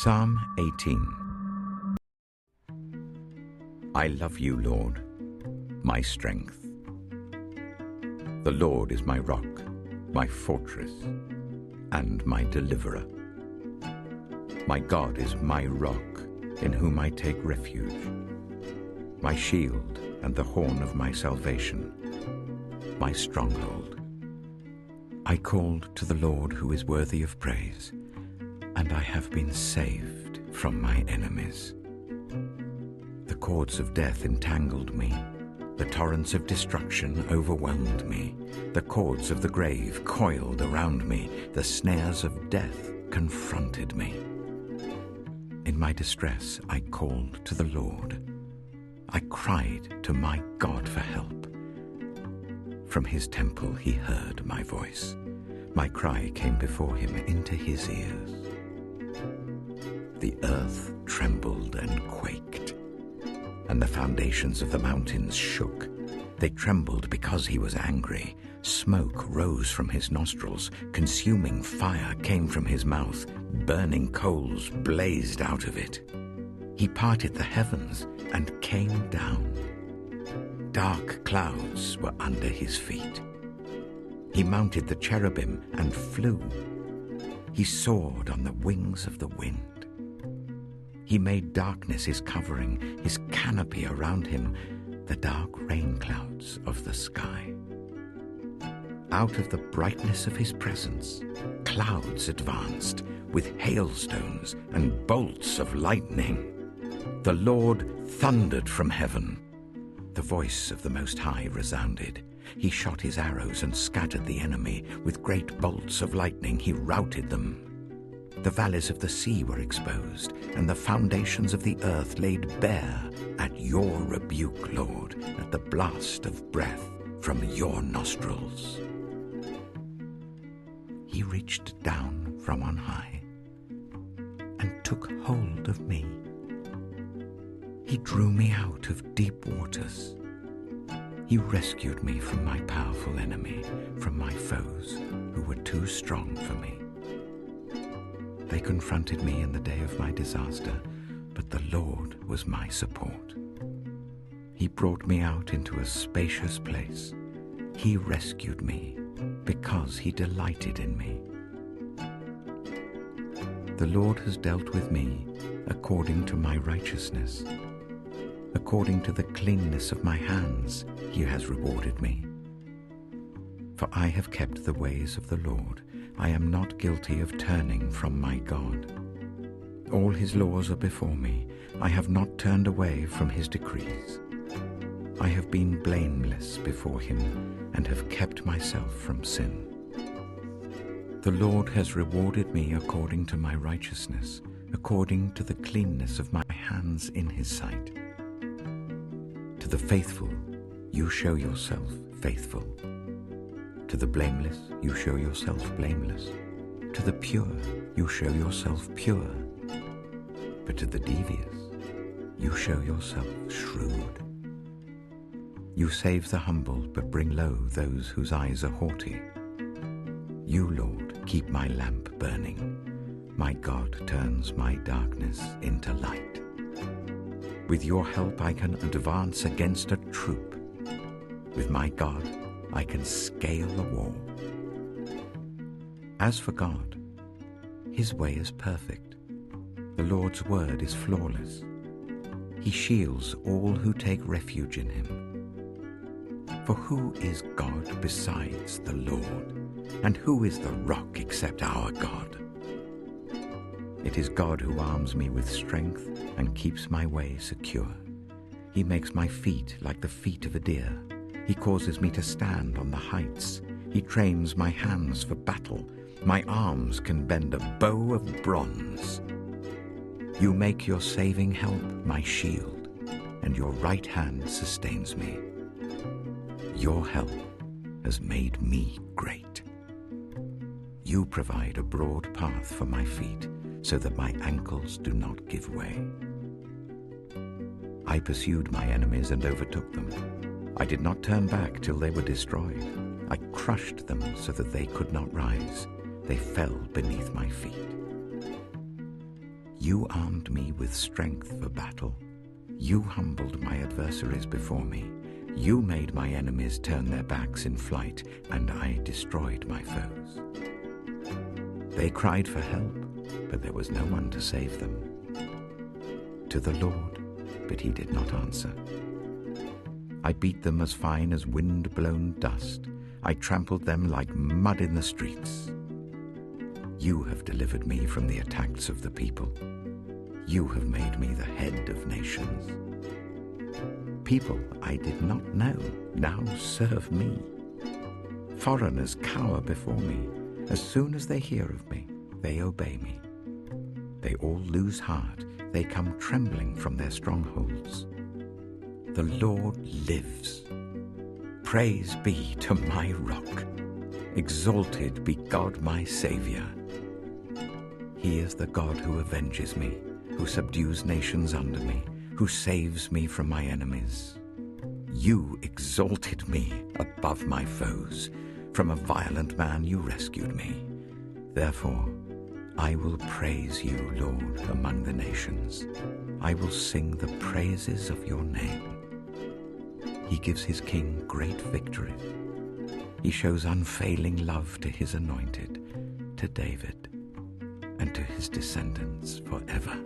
Psalm 18. I love you, Lord, my strength. The Lord is my rock, my fortress, and my deliverer. My God is my rock, in whom I take refuge, my shield and the horn of my salvation, my stronghold. I called to the Lord, who is worthy of praise, and I have been saved from my enemies. The cords of death entangled me. The torrents of destruction overwhelmed me. The cords of the grave coiled around me. The snares of death confronted me. In my distress, I called to the Lord. I cried to my God for help. From his temple he heard my voice. My cry came before him into his ears. The earth trembled and quaked, and the foundations of the mountains shook. They trembled because he was angry. Smoke rose from his nostrils. Consuming fire came from his mouth. Burning coals blazed out of it. He parted the heavens and came down. Dark clouds were under his feet. He mounted the cherubim and flew. He soared on the wings of the wind. He made darkness his covering, his canopy around him, the dark rain clouds of the sky. Out of the brightness of his presence, clouds advanced with hailstones and bolts of lightning. The Lord thundered from heaven. The voice of the Most High resounded. He shot his arrows and scattered the enemy. With great bolts of lightning he routed them. The valleys of the sea were exposed, and the foundations of the earth laid bare at your rebuke, Lord, at the blast of breath from your nostrils. He reached down from on high and took hold of me. He drew me out of deep waters. He rescued me from my powerful enemy, from my foes who were too strong for me. They confronted me in the day of my disaster, but the Lord was my support. He brought me out into a spacious place. He rescued me because he delighted in me. The Lord has dealt with me according to my righteousness. According to the cleanness of my hands, he has rewarded me. For I have kept the ways of the Lord. I am not guilty of turning from my God. All his laws are before me. I have not turned away from his decrees. I have been blameless before him and have kept myself from sin. The Lord has rewarded me according to my righteousness, according to the cleanness of my hands in his sight. To the faithful, you show yourself faithful. To the blameless, you show yourself blameless. To the pure, you show yourself pure. But to the devious, you show yourself shrewd. You save the humble, but bring low those whose eyes are haughty. You, Lord, keep my lamp burning. My God turns my darkness into light. With your help I can advance against a troop. With my God, I can scale a wall. As for God, his way is perfect. The Lord's word is flawless. He shields all who take refuge in him. For who is God besides the Lord? And who is the rock except our God? It is God who arms me with strength and keeps my way secure. He makes my feet like the feet of a deer. He causes me to stand on the heights. He trains my hands for battle. My arms can bend a bow of bronze. You make your saving help my shield, and your right hand sustains me. Your help has made me great. You provide a broad path for my feet, so that my ankles do not give way. I pursued my enemies and overtook them. I did not turn back till they were destroyed. I crushed them so that they could not rise. They fell beneath my feet. You armed me with strength for battle. You humbled my adversaries before me. You made my enemies turn their backs in flight, and I destroyed my foes. They cried for help, but there was no one to save them. To the Lord, but he did not answer. I beat them as fine as wind-blown dust. I trampled them like mud in the streets. You have delivered me from the attacks of the people. You have made me the head of nations. People I did not know now serve me. Foreigners cower before me. As soon as they hear of me, they obey me. They all lose heart. They come trembling from their strongholds. The Lord lives. Praise be to my rock. Exalted be God my Savior. He is the God who avenges me, who subdues nations under me, who saves me from my enemies. You exalted me above my foes. From a violent man you rescued me. Therefore, I will praise you, Lord, among the nations. I will sing the praises of your name. He gives his king great victories. He shows unfailing love to his anointed, to David, and to his descendants forever.